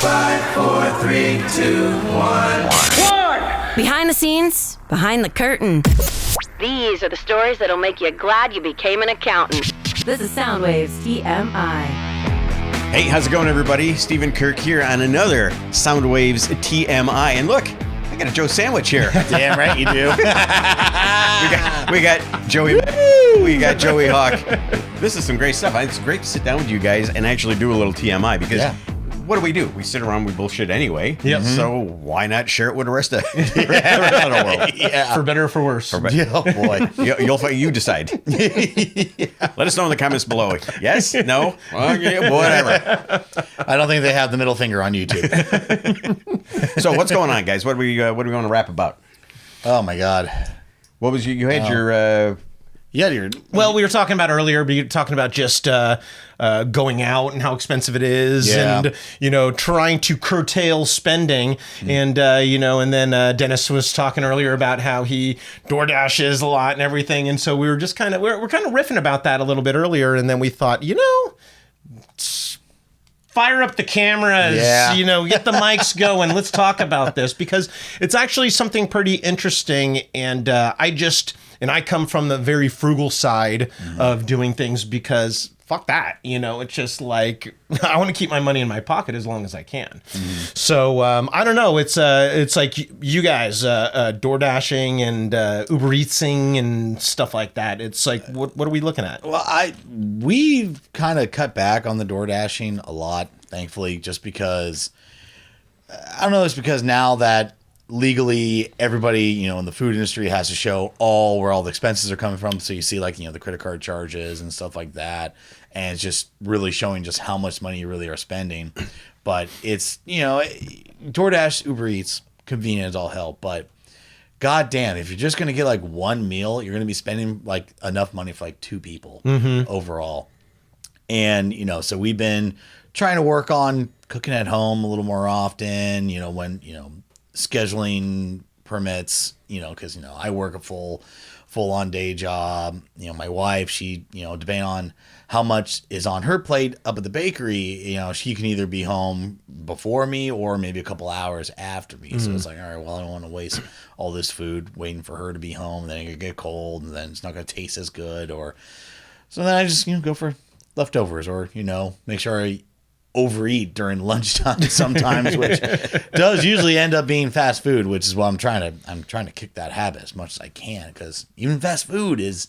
5, 4, 3, 2, 1. Behind the scenes, behind the curtain. These are the stories that'll make you glad you became an accountant. This is Soundwaves TMI. Hey, how's it going, everybody? Stephen Kirk here on another Soundwaves TMI. And look, I got a Joe sandwich here. Damn right you do. we got Joey. We got Joey Hawk. This is some great stuff. It's great to sit down with you guys and actually do a little TMI because what do? We sit around, we bullshit anyway. Yep. So why not share it with the rest of the world? Yeah. For better or for worse. Oh boy, you decide. Let us know in the comments below. Yes, no, okay, whatever. I don't think they have the middle finger on YouTube. So what's going on, guys? What are we going to rap about? Oh my God, what was you had your? Well, we were talking about earlier, but you're talking about just going out and how expensive it is and, trying to curtail spending. And, and then Dennis was talking earlier about how he DoorDashes a lot and everything. And so we were just we're kind of riffing about that a little bit earlier. And then we thought, fire up the cameras, get the mics going. Let's talk about this because it's actually something pretty interesting. And I come from the very frugal side of doing things because fuck that. It's just like I want to keep my money in my pocket as long as I can. So I don't know. It's like you guys DoorDashing and Uber Eatsing and stuff like that. It's like what are we looking at? Well, we've kind of cut back on the DoorDashing a lot, thankfully, just because I don't know. It's because now that legally everybody in the food industry has to show where all the expenses are coming from, so you see the credit card charges and stuff like that, and it's just really showing just how much money you really are spending. But it's DoorDash, Uber Eats, convenient as all hell, but god damn, if you're just gonna get one meal, you're gonna be spending enough money for two people overall. And so we've been trying to work on cooking at home a little more often, when scheduling permits, because I work a full on day job. My wife, she depending on how much is on her plate up at the bakery, she can either be home before me or maybe a couple hours after me. So it's all right, well, I don't want to waste all this food waiting for her to be home, and then it could get cold and then it's not going to taste as good. So then I just go for leftovers, or make sure I overeat during lunchtime sometimes, which does usually end up being fast food, which is what I'm trying to kick that habit as much as I can, because even fast food is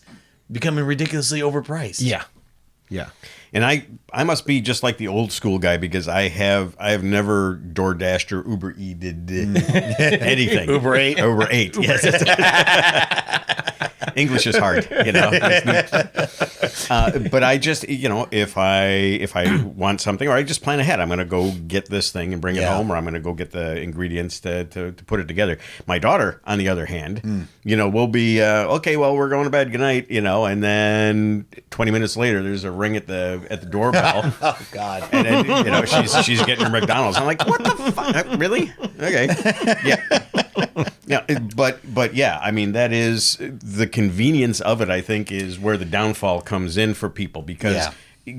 becoming ridiculously overpriced. Yeah. And I must be just like the old school guy, because I have never DoorDashed or Uber Eated anything. Uber ate, yes. English is hard, but I just, if I want something, or I just plan ahead, I'm going to go get this thing and bring it home, or I'm going to go get the ingredients to put it together. My daughter, on the other hand, will be, okay, well, we're going to bed, good night, and then 20 minutes later, there's a ring at the doorbell. Oh God. And then, she's getting her McDonald's. I'm like, what the fuck? Really? Okay. Yeah. But yeah, I mean, that is the convenience of it, I think, is where the downfall comes in for people, because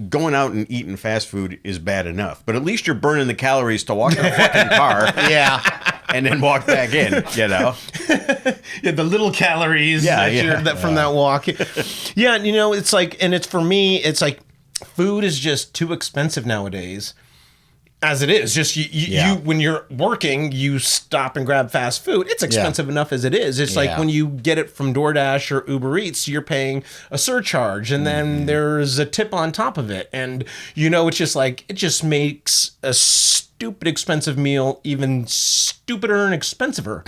going out and eating fast food is bad enough, but at least you're burning the calories to walk to the fucking car. And then walk back in, the little calories from that walk. It's like, and it's for me, it's like food is just too expensive nowadays. As it is, just you when you're working, you stop and grab fast food. It's expensive enough as it is. It's like when you get it from DoorDash or Uber Eats, you're paying a surcharge, and then there's a tip on top of it. And it's just like, it just makes a stupid expensive meal even stupider and expensiver.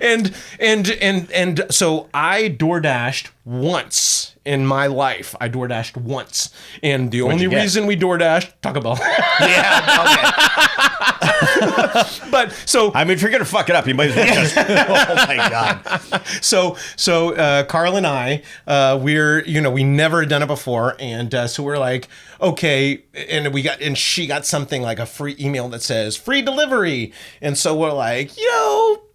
And so I DoorDashed once in my life. And the only reason we DoorDashed, Taco Bell. But so, I mean, if you're gonna fuck it up, you might as well just. Oh my God. So Carl and I, we never had done it before, and so we're like, okay, and she got something like a free email that says free delivery, and so we're like,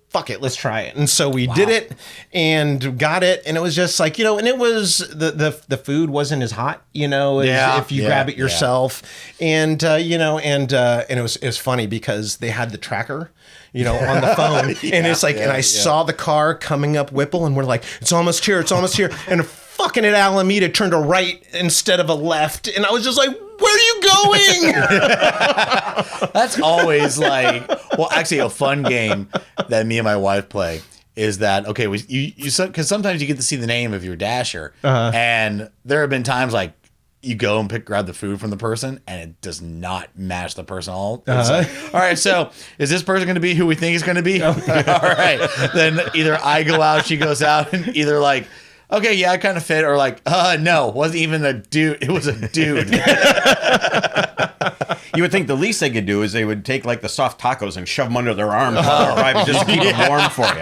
fuck it, let's try it. And so we did it and got it, and it was just like, and it was the food wasn't as hot, as if you grab it yourself. And and it was funny because they had the tracker, on the phone. And it's like, and I saw the car coming up Whipple, and we're like, it's almost here. And fucking at Alameda turned a right instead of a left. And I was just like, where are you going? That's always actually a fun game that me and my wife play is that, okay, because sometimes you get to see the name of your dasher. And there have been times like you go and grab the food from the person and it does not match the person at all. It's like, all right, so is this person going to be who we think he's going to be? All right. Then either I go out, she goes out, and either like, okay, yeah, I kind of fit, or like, no, it wasn't even a dude. It was a dude. You would think the least they could do is they would take like the soft tacos and shove them under their arms while they're arriving just to keep them warm for you,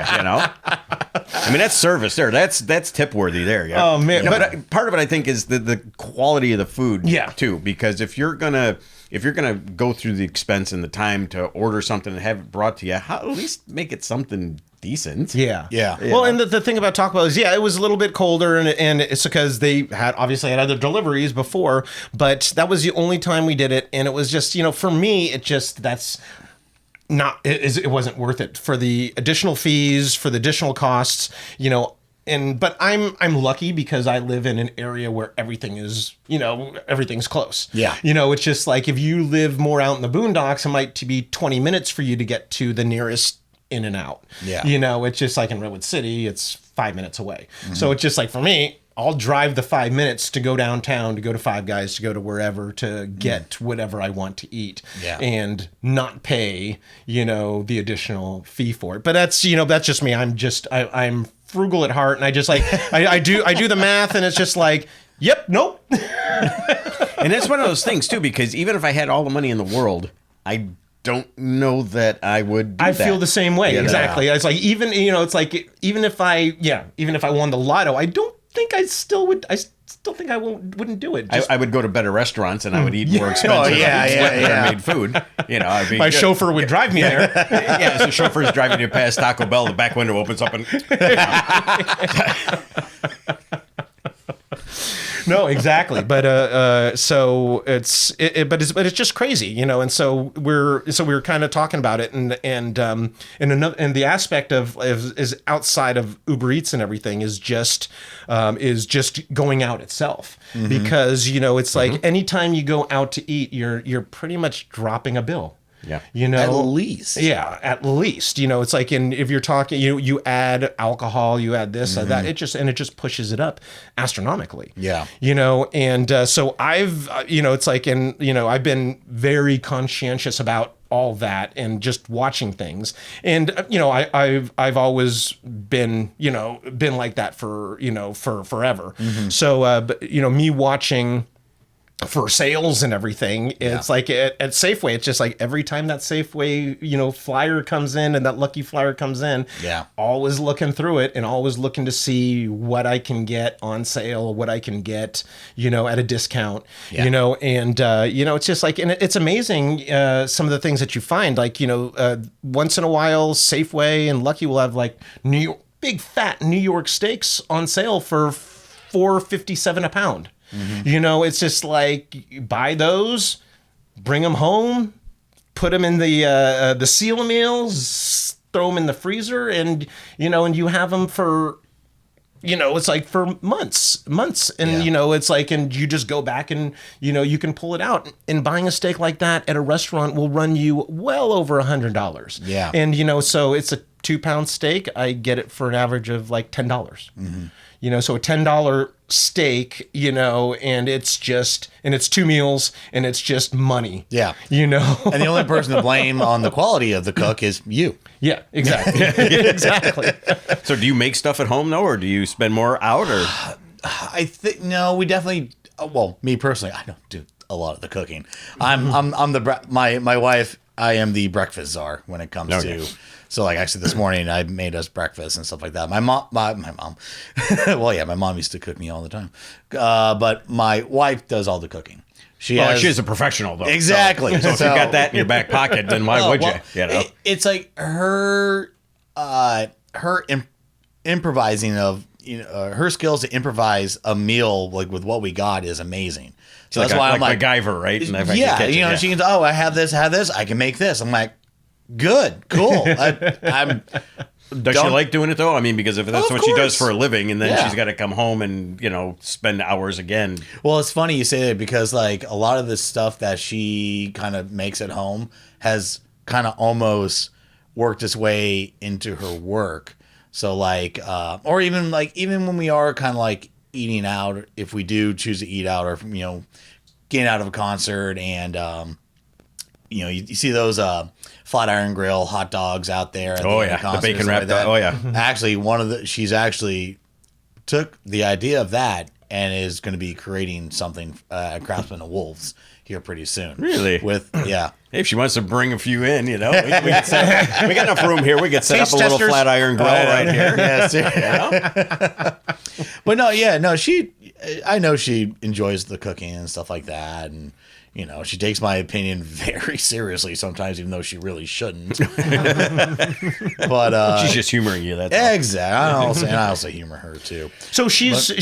I mean, that's service there. That's tip worthy there. Yeah. Oh man, but part of it I think is the quality of the food. Yeah. Too, because if you're gonna go through the expense and the time to order something and have it brought to you, at least make it something decent. Yeah. Well, and the thing about Taco Bell is, it was a little bit colder, and it's because they obviously had other deliveries before, but that was the only time we did it, and it was just, for me, it wasn't worth it for the additional fees, for the additional costs, but I'm lucky because I live in an area where everything is, everything's close. Yeah. It's just like if you live more out in the boondocks, it might be 20 minutes for you to get to the nearest In and Out. Yeah. It's just like in Redwood City, it's 5 minutes away. So it's just like for me, I'll drive the 5 minutes to go downtown, to go to Five Guys, to go to wherever, to get whatever I want to eat, and not pay, the additional fee for it. But that's just me. I'm frugal at heart, and I just like I do the math, and it's just like, yep, nope. And it's one of those things too, because even if I had all the money in the world, I don't know that I would do that. Feel the same way. Exactly. It's like even if I won the lotto, I don't think I still would. I still think I wouldn't do it. I would go to better restaurants and I would eat more expensive made food. My chauffeur would drive me there. Yeah, so the chauffeur's driving you past Taco Bell, the back window opens up and No, exactly. But so it's just crazy, and so we're kind of talking about it, and the aspect of is outside of Uber Eats and everything is just going out itself, because it's like anytime you go out to eat, you're pretty much dropping a bill. Yeah. At least. Yeah, at least. It's like if you're talking, you add alcohol, you add this, that, it just pushes it up astronomically. Yeah. And so I've, it's like, I've been very conscientious about all that and just watching things. And, I've always been like that for forever. So, but, me watching for sales and everything, it's like at Safeway, it's just like every time that Safeway flyer comes in and that lucky flyer comes in, always looking through it and always looking to see what I can get on sale, what I can get at a discount, and it's just like, and it's amazing some of the things that you find, like once in a while Safeway and Lucky will have like big fat New York steaks on sale for $4.57 a pound. It's just like, buy those, bring them home, put them in the seal meals, throw them in the freezer, and you have them for, it's like for months, and it's like, and you just go back and you can pull it out. And buying a steak like that at a restaurant will run you well over $100. Yeah, and so it's a 2-pound steak. I get it for an average of like $10. So a $10 steak, and it's 2 meals, and it's just money. Yeah. And the only person to blame on the quality of the cook is you. Yeah, exactly. Exactly. So do you make stuff at home though, or do you spend more out, or? I think, no, we definitely, well, me personally, I don't do a lot of the cooking. I'm my wife, I am the breakfast czar when it comes to. So like actually this morning I made us breakfast and stuff like that. My mom, well, yeah, my mom used to cook me all the time. But my wife does all the cooking. She's a professional though. Exactly. So if you got that in your back pocket, then why would you? It's like her improvising of her skills to improvise a meal like with what we got is amazing. So like that's why I'm like MacGyver, right? And if I can yeah, catch it, she can. Oh, I have this, I can make this. I'm like, good, cool. I'm. Does she like doing it though? I mean, because if that's Of what she does course. for a living, and then Yeah. she's got to come home and spend hours again. Well, it's funny you say that because like a lot of the stuff that she kind of makes at home has kind of almost worked its way into her work. So like, or even when we are kind of like eating out, if we do choose to eat out or getting out of a concert and you see those flat iron grill hot dogs out there. Oh yeah, the bacon wrapped. Oh yeah. Actually, she's actually took the idea of that and is going to be creating something at Craftsman and Wolves here pretty soon. Really? Yeah. Hey, if she wants to bring a few in, we can set, we got enough room here. We could set up a little flat iron grill right here. Yes. But no, yeah, no. I know she enjoys the cooking and stuff like that, and she takes my opinion very seriously sometimes, even though she really shouldn't. But she's just humoring you. That's all. exactly. I also humor her too. So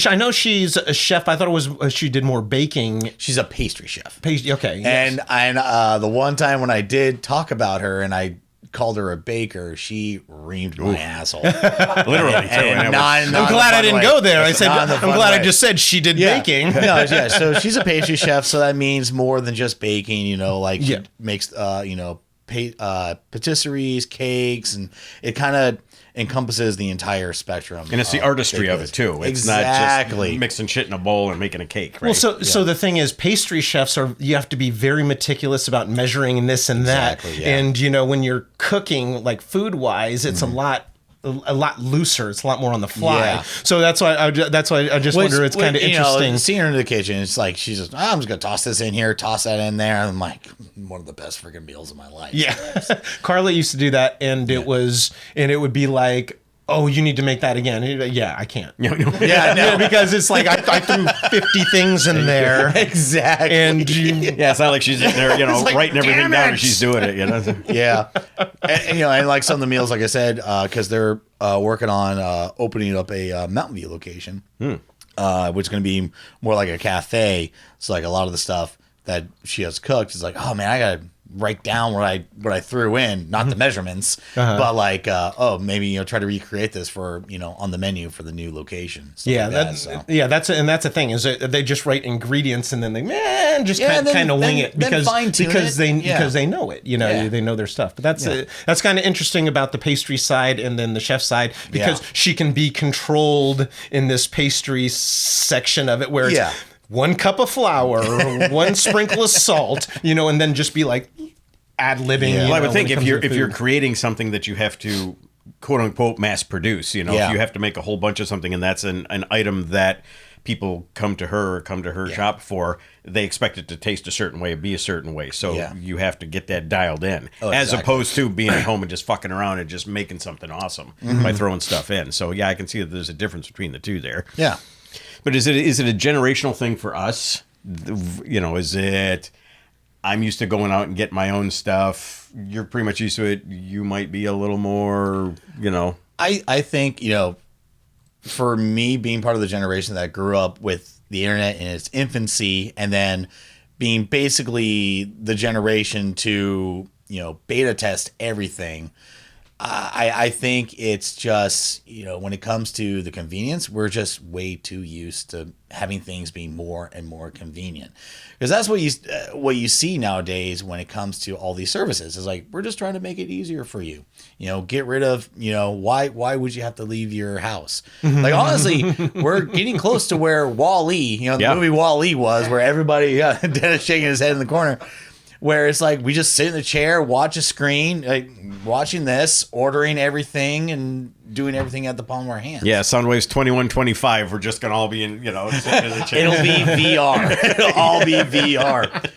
I know she's a chef. I thought it was she did more baking. She's a pastry chef. Okay. Yes. And the one time when I did talk about her and I called her a baker, she reamed my asshole. Literally. And I'm glad I didn't go there. I said I'm glad I just said she did baking. No, yeah. So she's a pastry chef, so that means more than just baking. She makes patisseries, cakes, and it kind of encompasses the entire spectrum. And it's the artistry of it too. It's not just mixing shit in a bowl and making a cake, right? Well, so the thing is, pastry chefs you have to be very meticulous about measuring this and that. Exactly, yeah. And when you're cooking like food wise, it's a lot looser. It's a lot more on the fly. Yeah. So that's why I just wonder. It's kind of interesting. Seeing her in the kitchen, it's like she's just, I'm just gonna toss this in here, toss that in there. I'm like, one of the best freaking meals of my life. Yeah, Carla used to do that, and it would be like, oh, you need to make that again. Yeah, I can't. Yeah, because it's like I threw 50 things in there. Exactly. And it's not like she's in there, like, writing everything damn down it. as she's doing it. Yeah. And like some of the meals, like I said, because they're working on opening up a Mountain View location, which is going to be more like a cafe. So like a lot of the stuff that she has cooked is like, oh man, I got to write down what I threw in, not the measurements, but like, maybe try to recreate this for on the menu for the new location. Yeah, that's the thing is that they just write ingredients and then they kind of wing it because they know it. They know their stuff. But that's kind of interesting about the pastry side and then the chef side because she can be controlled in this pastry section of it where it's 1 cup of flour, 1 sprinkle of salt, and then just be like ad-libbing. Well, I would think if you're creating something that you have to quote unquote mass produce, if you have to make a whole bunch of something and that's an item that people come to her shop for, they expect it to taste a certain way, be a certain way. So you have to get that dialed in, as opposed to being at home and just fucking around and just making something awesome by throwing stuff in. So I can see that there's a difference between the two there. Yeah. But is it a generational thing for us? Is it I'm used to going out and getting my own stuff. You're pretty much used to it. You might be a little more, I think, for me being part of the generation that grew up with the internet in its infancy and then being basically the generation to, beta test everything, I think it's just, when it comes to the convenience, we're just way too used to having things being more and more convenient. Because that's what you see nowadays when it comes to all these services. It's like, we're just trying to make it easier for you. Get rid of, why would you have to leave your house? Like, honestly, we're getting close to where Wall-E, the movie Wall-E was, where everybody, Dennis shaking his head in the corner. Where it's like we just sit in the chair, watch a screen, like watching this, ordering everything, and doing everything at the palm of our hands. Yeah, Soundwaves 2125. We're just gonna all be in, sitting in the chair. It'll be VR. It'll all be VR.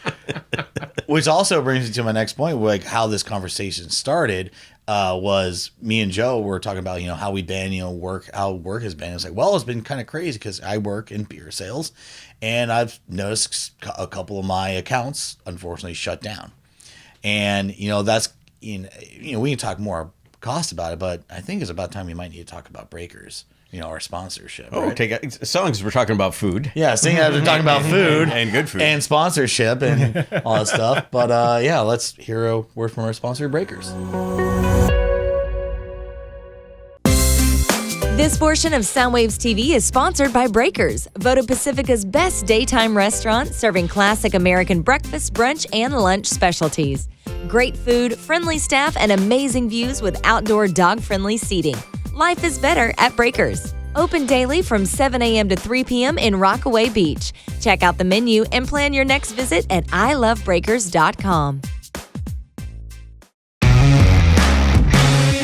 Which also brings me to my next point, like how this conversation started. Was me and Joe were talking about how we've been, how work has been. It's like, well, it's been kind of crazy because I work in beer sales, and I've noticed a couple of my accounts unfortunately shut down, and that's we can talk more cost about it, but I think it's about time we might need to talk about Breakers. Our sponsorship. Oh, right? Songs we're talking about food. Yeah, seeing as we're talking about food and good food and sponsorship and all that stuff. But let's hear a word from our sponsor, Breakers. This portion of Soundwaves TV is sponsored by Breakers, voted Pacifica's best daytime restaurant, serving classic American breakfast, brunch, and lunch specialties. Great food, friendly staff, and amazing views with outdoor dog-friendly seating. Life is better at Breakers. Open daily from 7 a.m. to 3 p.m. in Rockaway Beach. Check out the menu and plan your next visit at ilovebreakers.com.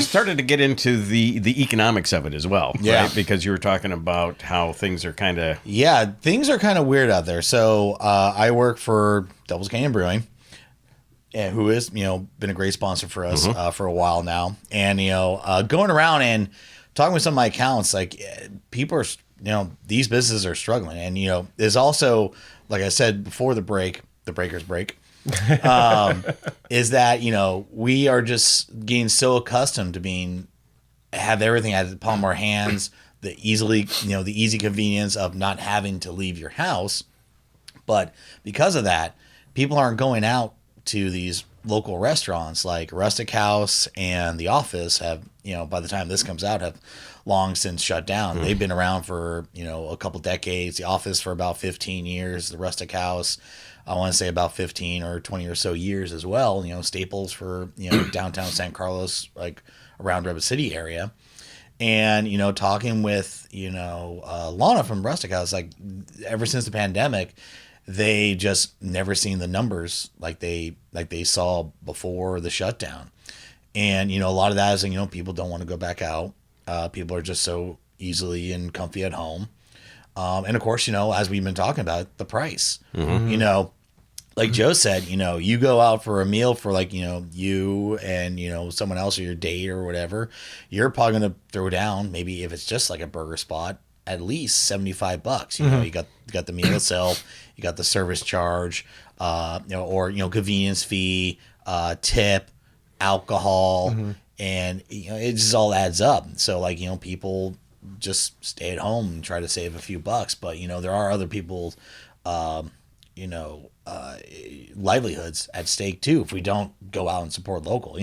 Started to get into the economics of it as well, yeah. Right? Because you were talking about how things are kind of... Yeah, things are kind of weird out there. So I work for Devil's Canyon Brewing, who is, been a great sponsor for us for a while now. And, going around and talking with some of my accounts, like people are, these businesses are struggling. And, there's also, like I said before the Breakers break, is that, we are just getting so accustomed to have everything at the palm of our hands, the easy convenience of not having to leave your house. But because of that, people aren't going out to these local restaurants like Rustic House and The Office have, by the time this comes out, have long since shut down. They've been around for, a couple decades. The Office for about 15 years. The Rustic House, I want to say about 15 or 20 or so years as well. Staples for, downtown San Carlos, like around Redwood City area. And, talking with, Lana from Rustic House, like ever since the pandemic, they just never seen the numbers like they saw before the shutdown. And, a lot of that is, people don't want to go back out. People are just so easily and comfy at home. And of course, as we've been talking about, the price, like Joe said, you go out for a meal for like, you and, someone else or your date or whatever, you're probably going to throw down, maybe if it's just like a burger spot, at least $75. You got the meal itself, you got the service charge, or convenience fee, tip, alcohol, and it just all adds up. So like people just stay at home and try to save a few bucks, but there are other people's livelihoods at stake too if we don't go out and support local.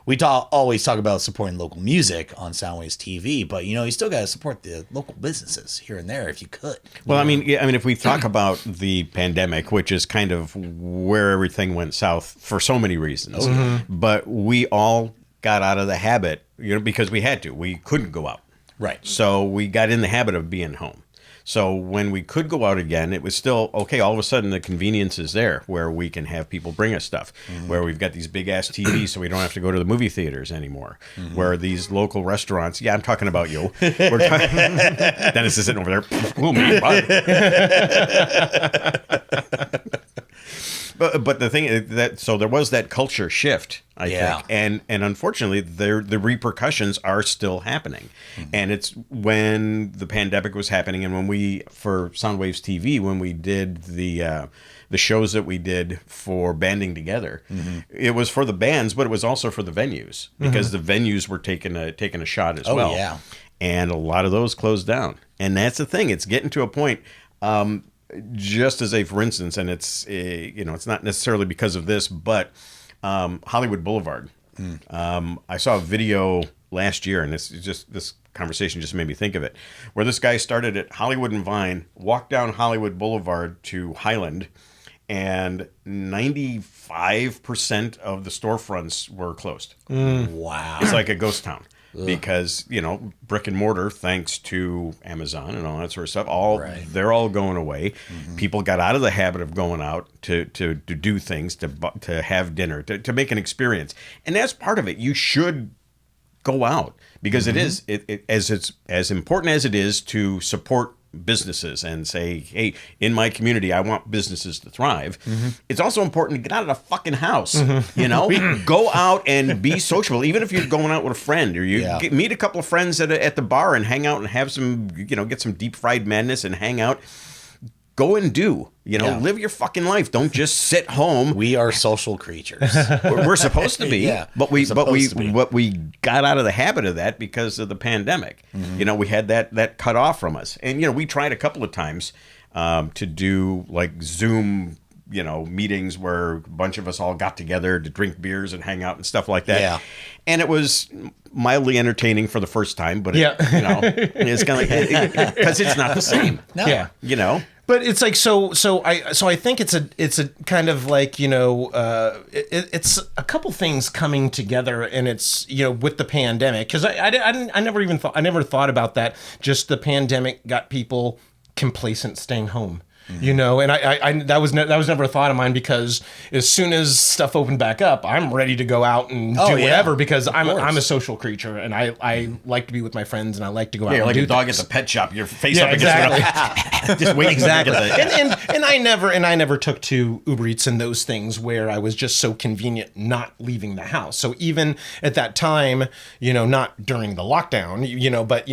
We always talk about supporting local music on Soundwaves TV, but you still got to support the local businesses here and there if you could. Well, I mean, if we talk about the pandemic, which is kind of where everything went south for so many reasons, but we all got out of the habit, because we had to. We couldn't go out. Right. So we got in the habit of being home. So when we could go out again, it was still, okay, all of a sudden the convenience is there where we can have people bring us stuff, where we've got these big-ass TVs so we don't have to go to the movie theaters anymore, where these local restaurants, I'm talking about you. Dennis is sitting over there. Ooh, man, But the thing is that, so there was that culture shift, I think, and unfortunately, the repercussions are still happening, and it's when the pandemic was happening, and when we, for Soundwaves TV, when we did the shows that we did for banding together, it was for the bands, but it was also for the venues, because the venues were taking a shot as well. Yeah. And a lot of those closed down, and that's the thing. It's getting to a point. Just as for instance, and it's it's not necessarily because of this, but Hollywood Boulevard. I saw a video last year, and this conversation just made me think of it, where this guy started at Hollywood and Vine, walked down Hollywood Boulevard to Highland, and 95% of the storefronts were closed. Wow, it's like a ghost town. Because brick and mortar, thanks to Amazon and all that sort of stuff, they're all going away. People got out of the habit of going out to do things, to have dinner, to make an experience, and that's part of it. You should go out because it is as important as it is to support businesses and say, hey, in my community, I want businesses to thrive. It's also important to get out of the fucking house, go out and be sociable, even if you're going out with a friend or you meet a couple of friends at the bar and hang out and have some, get some deep fried madness and hang out. go and do. Live your fucking life. Don't just sit home. We are social creatures. We're supposed to be. Yeah, but we got out of the habit of that because of the pandemic. We had that cut off from us, and we tried a couple of times to do like Zoom meetings where a bunch of us all got together to drink beers and hang out and stuff like that. Yeah. And it was mildly entertaining for the first time, but it's kind of like, because it's not the same. No. Yeah. But it's like so I think it's a kind of like it's a couple things coming together, and it's with the pandemic, because I never thought about that. Just the pandemic got people complacent staying home. And I that was never a thought of mine, because as soon as stuff opened back up, I'm ready to go out and do whatever, because I'm a social creature, and I like to be with my friends, and I like to go out. You're and like do a dog things. at the pet shop. You're face up exactly. against just waiting Exactly. to get and I never took to Uber Eats and those things where I was just so convenient not leaving the house. So even at that time, not during the lockdown, but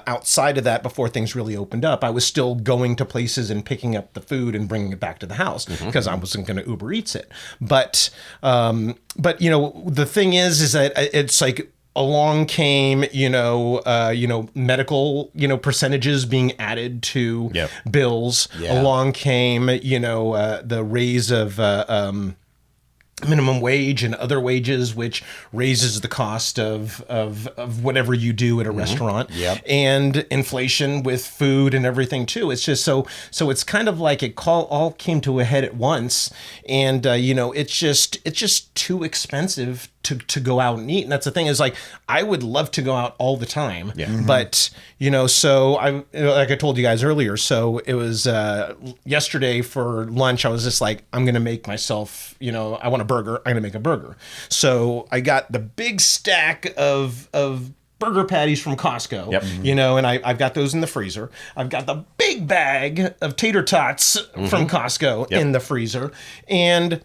outside of that, before things really opened up, I was still going to places and picking up the food and bringing it back to the house, because I wasn't going to Uber Eats it. But the thing is that it's like, along came, medical, percentages being added to bills. Yeah. Along came, the raise of minimum wage and other wages, which raises the cost of whatever you do at a restaurant. Yep. And inflation with food and everything too. It's just so it's kind of like it all came to a head at once, and it's just too expensive to go out and eat. And that's the thing, is like, I would love to go out all the time, but so I, like I told you guys earlier, so it was yesterday for lunch, I was just like, I'm gonna make myself, I want a burger, I'm gonna make a burger. So I got the big stack of burger patties from Costco, and I've got those in the freezer. I've got the big bag of tater tots from Costco in the freezer, and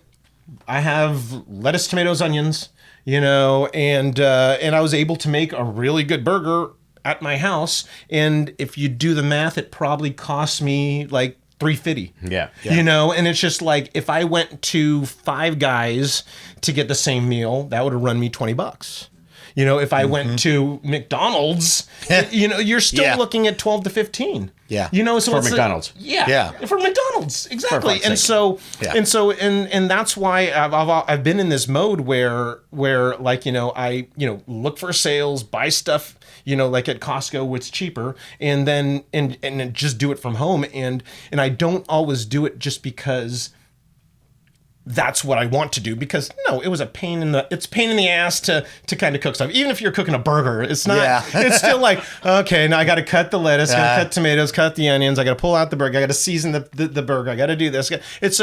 I have lettuce, tomatoes, onions, and I was able to make a really good burger at my house. And if you do the math, it probably cost me like $3.50. Yeah. And it's just like, if I went to Five Guys to get the same meal, that would have run me $20. If I went to McDonald's, you're still looking at 12 to $15. Yeah. So For it's McDonald's. For McDonald's, exactly. And sake. so that's why I've been in this mode where like, I look for sales, buy stuff, like at Costco, what's cheaper, and then and just do it from home, and I don't always do it just because that's what I want to do, because it was a pain in the ass to kind of cook stuff. Even if you're cooking a burger, it's not, it's still like, okay, now I got to cut the lettuce, gotta cut tomatoes, cut the onions. I got to pull out the burger. I got to season the burger. I got to do this. It's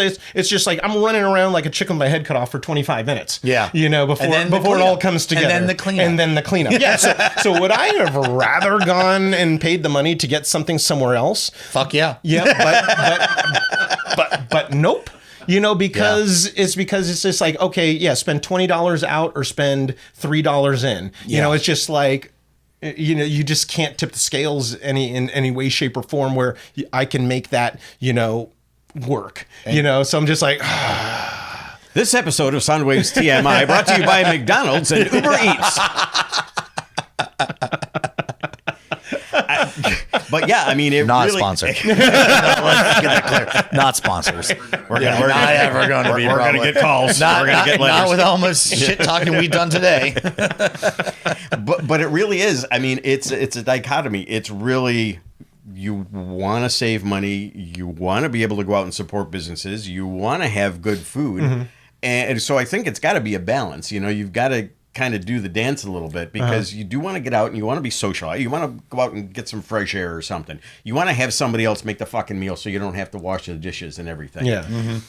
just like, I'm running around like a chicken with my head cut off for 25 minutes. Yeah. Before it all comes together. And then the cleanup. Yeah. So would I have rather gone and paid the money to get something somewhere else? Fuck yeah. Yeah. But nope. Because it's just like, okay, spend $20 out or spend $3 in. It's just like, you just can't tip the scales in any way, shape, or form where I can make that, work. So I'm just like, This episode of Soundwaves TMI brought to you by McDonald's and Uber Eats. But yeah, I mean, it not really... sponsored. Let's get that clear. Not sponsors. We're not ever going to be. We're going to get calls. We're going to get letters. Not with all this shit talking we've done today. But it really is. I mean, it's a dichotomy. It's really, you want to save money. You want to be able to go out and support businesses. You want to have good food. And so I think it's got to be a balance. You've got to kind of do the dance a little bit, because you do want to get out and you want to be social. You want to go out and get some fresh air or something. You want to have somebody else make the fucking meal so you don't have to wash the dishes and everything. yeah.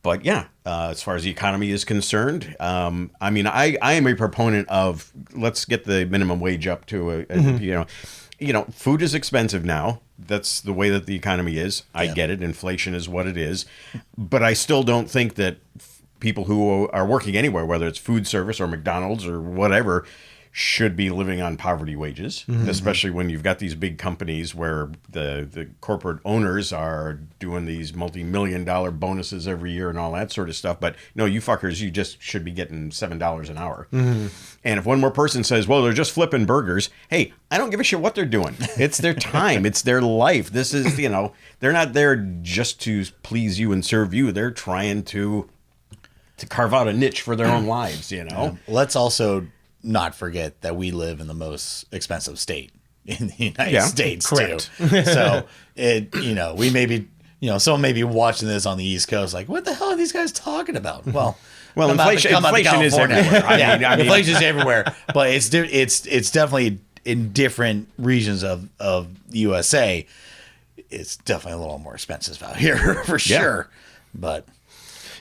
But yeah, as far as the economy is concerned, I mean, I am a proponent of, let's get the minimum wage up to food is expensive now. That's the way that the economy is. I get it. Inflation is what it is. But I still don't think that people who are working anywhere, whether it's food service or McDonald's or whatever, should be living on poverty wages, especially when you've got these big companies where the corporate owners are doing these multi-million-dollar bonuses every year and all that sort of stuff. But no, you fuckers, you just should be getting $7 an hour. And if one more person says, well, they're just flipping burgers, hey, I don't give a shit what they're doing. It's their time. It's their life. This is, they're not there just to please you and serve you. They're trying to carve out a niche for their own lives, Let's also not forget that we live in the most expensive state in the United States, correct. too. So we may be, someone may be watching this on the East Coast, like, what the hell are these guys talking about? Well, inflation is everywhere. Inflation is everywhere, but it's definitely in different regions of the USA. It's definitely a little more expensive out here for sure, but.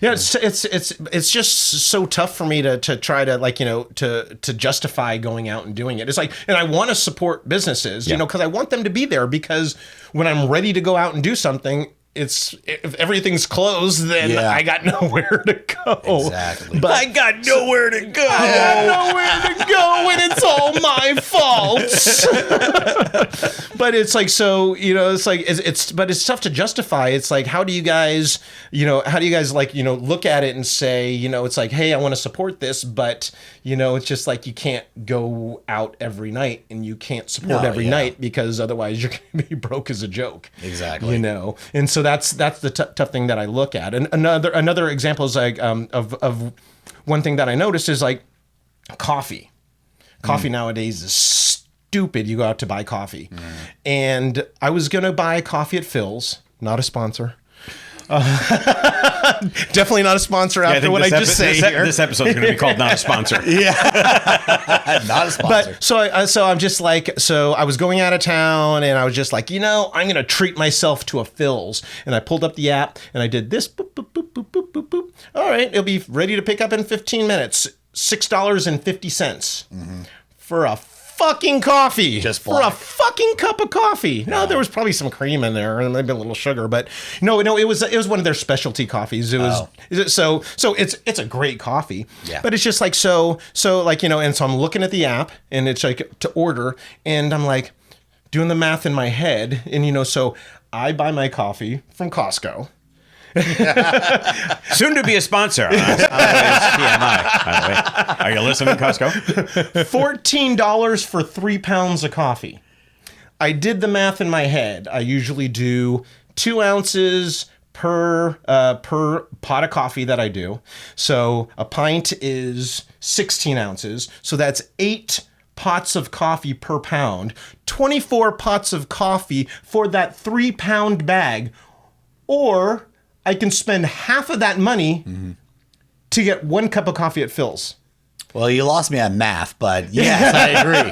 Yeah, it's just so tough for me to try to to justify going out and doing it. It's like, and I want to support businesses, because I want them to be there, because when I'm ready to go out and do something, if everything's closed, then I got nowhere to go. Exactly. But I got nowhere to go. And it's all my fault. But it's like, so, but it's tough to justify. It's like, how do you guys look at it and say, it's like, hey, I want to support this, but it's just like, you can't go out every night and you can't support every night, because otherwise you're going to be broke as a joke. Exactly. And so that's the tough thing that I look at. And another example is like of one thing that I noticed is like coffee. Coffee nowadays is stupid. You go out to buy coffee, and I was gonna buy coffee at Phil's, not a sponsor. Definitely not a sponsor after what I just said here. This episode is going to be called "Not a Sponsor." Not a sponsor. But so I'm just like, so I was going out of town, and I was just like, I'm going to treat myself to a Phil's, and I pulled up the app, and I did this. Boop, boop, boop, boop, boop, boop, boop. All right, it'll be ready to pick up in 15 minutes. $6.50 for a fucking coffee, just for a fucking cup of coffee. No, there was probably some cream in there and maybe a little sugar, but no, it was one of their specialty coffees. It was so it's a great coffee, but it's just like so like and so I'm looking at the app, and it's like to order, and I'm like doing the math in my head, and so I buy my coffee from Costco. Soon to be a sponsor on Soundwaves TMI, by the way. Are you listening, Costco? $14 for 3 pounds of coffee. I did the math in my head. I usually do 2 ounces per pot of coffee that I do. So a pint is 16 ounces. So that's 8 pots of coffee per pound. 24 pots of coffee for that 3-pound bag. Or I can spend half of that money to get 1 cup of coffee at Phil's. Well, you lost me on math, but yes, I agree.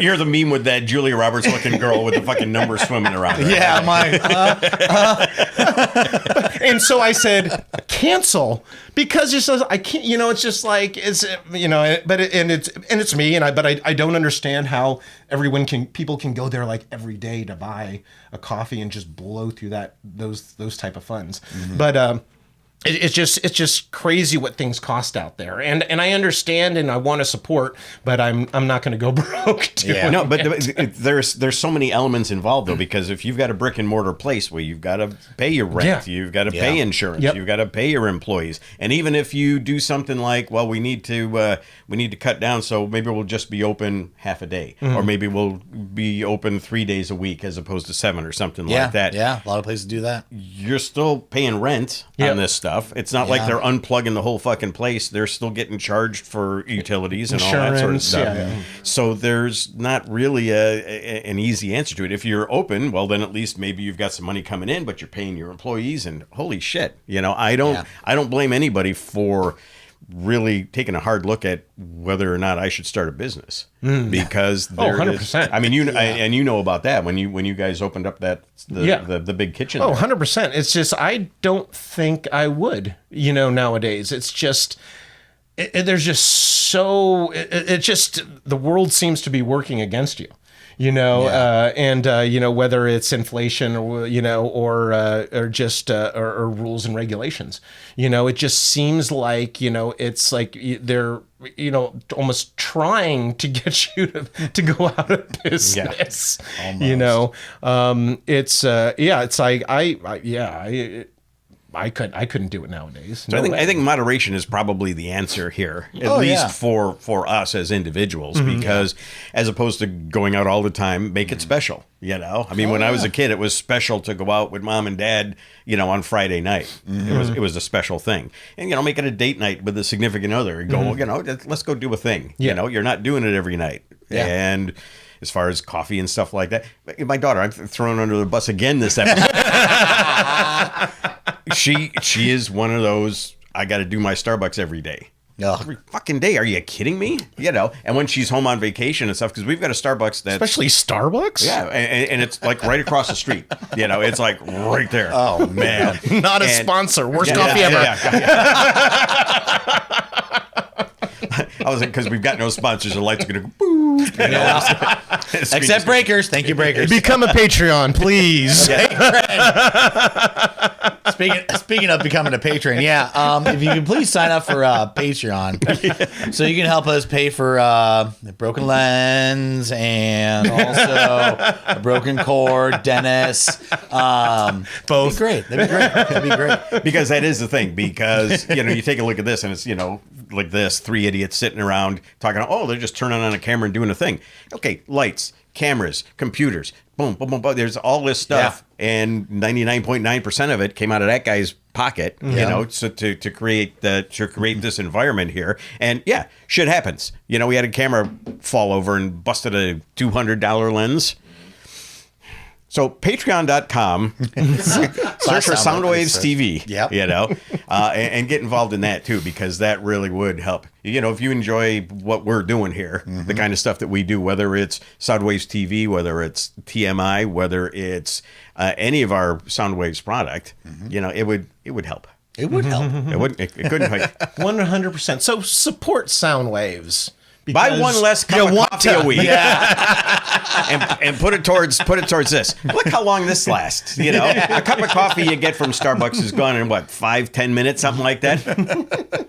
You're the meme with that Julia Roberts looking girl with the fucking numbers swimming around her. Yeah, I'm like, and so I said, cancel, because it's just, I can't, it's just like, it's, but it's me, but I don't understand how people can go there like every day to buy a coffee and just blow through those type of funds. But, it's just crazy what things cost out there, and I understand, and I want to support, but I'm not going to go broke. No, but there's so many elements involved though, because if you've got a brick and mortar place where you've got to pay your rent, you've got to pay insurance, you've got to pay your employees, and even if you do something like, well, we need to cut down, so maybe we'll just be open half a day, or maybe we'll be open 3 days a week as opposed to 7 or something like that. Yeah, a lot of places do that. You're still paying rent on this stuff. It's not like they're unplugging the whole fucking place. They're still getting charged for utilities and all that sort of stuff. So there's not really an easy answer to it. If you're open, well, then at least maybe you've got some money coming in, but you're paying your employees, and holy shit, I don't blame anybody for really taking a hard look at whether or not I should start a business, because 100%. I mean, and you know about that when you guys opened up the big kitchen. 100%. It's just, I don't think I would, nowadays. It's just, there's just so, it just, the world seems to be working against you. whether it's inflation or just or rules and regulations, it just seems like it's like they're almost trying to get you to go out of business. It's like I couldn't do it nowadays. So I think moderation is probably the answer here, at least for us as individuals, because as opposed to going out all the time, make it special. I mean, when I was a kid, it was special to go out with mom and dad, on Friday night. It was a special thing, and make it a date night with a significant other. And go, let's go do a thing. You're not doing it every night, and as far as coffee and stuff like that, my daughter, I'm thrown under the bus again this episode. She is one of those, I got to do my Starbucks every day. Every fucking day. Are you kidding me? And when she's home on vacation and stuff, because we've got a Starbucks that's... Especially Starbucks? Yeah, and it's like right across the street. It's like right there. Oh, man. Not a sponsor. Worst coffee ever. I was because we've got no sponsors, the lights are going to go boom. Except Breakers. Thank you, Breakers. Become a Patreon, please. Speaking of becoming a patron, if you can please sign up for Patreon, so you can help us pay for the broken lens and also a broken cord, Dennis. Both. That'd be great. Because that is the thing. Because you take a look at this, and it's like this: three idiots sitting around talking. Oh, they're just turning on a camera and doing a thing. Okay, lights, cameras, computers, boom, boom, boom, boom. There's all this stuff, and 99.9% of it came out of that guy's pocket. So to create this environment here, and shit happens. We had a camera fall over and busted a $200 lens. So patreon.com, search for Soundwaves TV, and get involved in that too, because that really would help. If you enjoy what we're doing here, the kind of stuff that we do, whether it's Soundwaves TV, whether it's TMI, whether it's any of our Soundwaves product, it would help. It would help. It couldn't hurt. 100%. So support Soundwaves. Buy one less cup of coffee a week, and put it towards this. Look how long this lasts. A cup of coffee you get from Starbucks is gone in 5-10 minutes, something like that.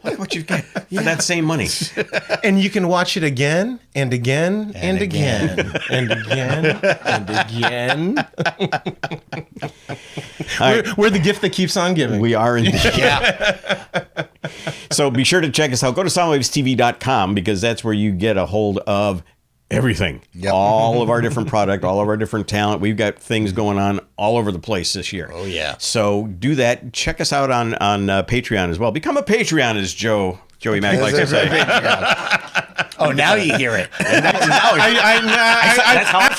Look what you get for that same money, and you can watch it again and again and again and again and again. We're the gift that keeps on giving. We are indeed. So be sure to check us out. Go to soundwavestv.com, because that's where you get a hold of everything. All of our different product, all of our different talent. We've got things going on all over the place this year. Oh, yeah. So do that. Check us out on Patreon as well. Become a Patreon, as Joey Mack likes to say. Oh, now you hear it. After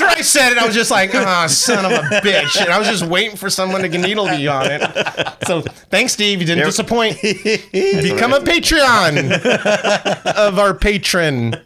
I said it, I was just like, son of a bitch. And I was just waiting for someone to needle me on it. So thanks, Steve. You didn't disappoint. Become a Patreon of our patron.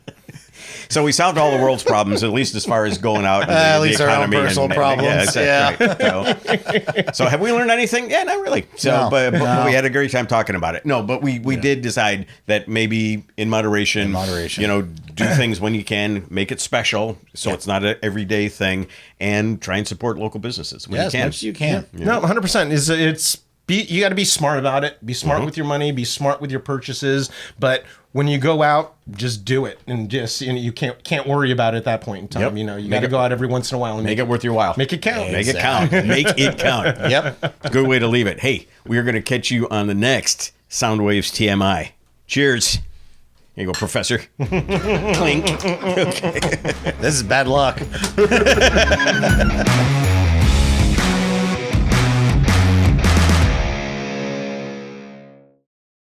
So we solved all the world's problems, at least as far as going out and at the least economy our own personal problems. Right. So have we learned anything? Yeah, not really. So, but we had a great time talking about it. No, but we did decide that maybe in moderation, do things when you can, make it special, so it's not an everyday thing, and try and support local businesses when you can. As much as you can. No, 100%. You got to be smart about it. Be smart with your money. Be smart with your purchases. But when you go out, just do it, and just you can't worry about it at that point in time. You got to go out every once in a while and make it worth your while. Make it count. Make it count. Make it count. Yep. Good way to leave it. Hey, we are going to catch you on the next Soundwaves TMI. Cheers. Here you go, Professor. Clink. Okay. This is bad luck.